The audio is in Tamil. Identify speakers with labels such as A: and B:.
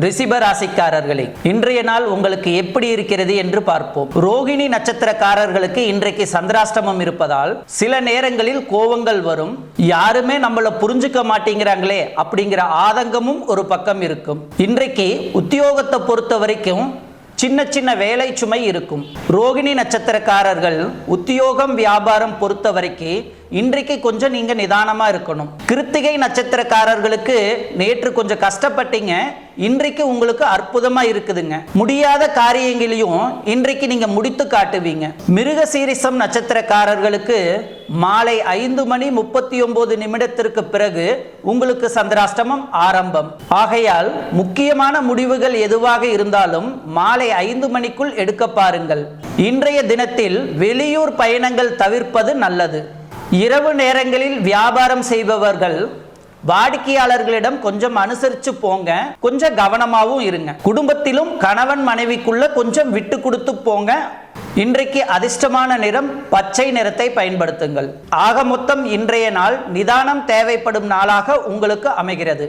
A: ரிஷப ராசிக்காரர்களே, இன்றைய நாள் உங்களுக்கு எப்படி இருக்கிறது என்று பார்ப்போம். ரோகிணி நட்சத்திரக்காரர்களுக்கு இன்றைக்கு சந்திராஷ்டமம் இருப்பதால் சில நேரங்களில் கோபங்கள் வரும். யாருமே நம்மள புரிஞ்சுக்க மாட்டேங்கிறாங்களே அப்படிங்கிற ஆதங்கமும் ஒரு பக்கம் இருக்கும். இன்றைக்கு உத்தியோகத்தை பொறுத்த வரைக்கும் சின்ன சின்ன வேலை சுமை இருக்கும். ரோகிணி நட்சத்திரக்காரர்கள் உத்தியோகம் வியாபாரம் பொறுத்த வரைக்கும் இன்றைக்கு கொஞ்சம் நீங்க நிதானமா இருக்கணும். கிருத்திகை நட்சத்திரக்காரர்களுக்கு நேற்று கொஞ்சம் கஷ்டப்பட்டீங்க, இன்றைக்கு உங்களுக்கு அற்புதமா இருக்குதுங்க. முடியாத காரியங்களையும் இன்றைக்கு நீங்க முடித்து காட்டுவீங்க. மிருகசீரிசம் நட்சத்திரக்காரர்களுக்கு மாலை 5:39 பிறகு உங்களுக்கு சந்திராஷ்டமம் ஆரம்பம். ஆகையால் முக்கியமான முடிவுகள் எதுவாக இருந்தாலும் மாலை 5 மணிக்குள் எடுக்க பாருங்கள். இன்றைய தினத்தில் வெளியூர் பயணங்கள் தவிர்ப்பது நல்லது. இரவு நேரங்களில் வியாபாரம் செய்பவர்கள் வாடிக்கையாளர்களிடம் கொஞ்சம் அனுசரிச்சு போங்க, கொஞ்சம் கவனமாகவும் இருங்க. குடும்பத்திலும் கணவன் மனைவிக்குள்ள கொஞ்சம் விட்டு கொடுத்து போங்க. இன்றைக்கு அதிர்ஷ்டமான நிறம் பச்சை நிறத்தை பயன்படுத்துங்கள். ஆக மொத்தம் இன்றைய நாள் நிதானம் தேவைப்படும் நாளாக உங்களுக்கு அமைகிறது.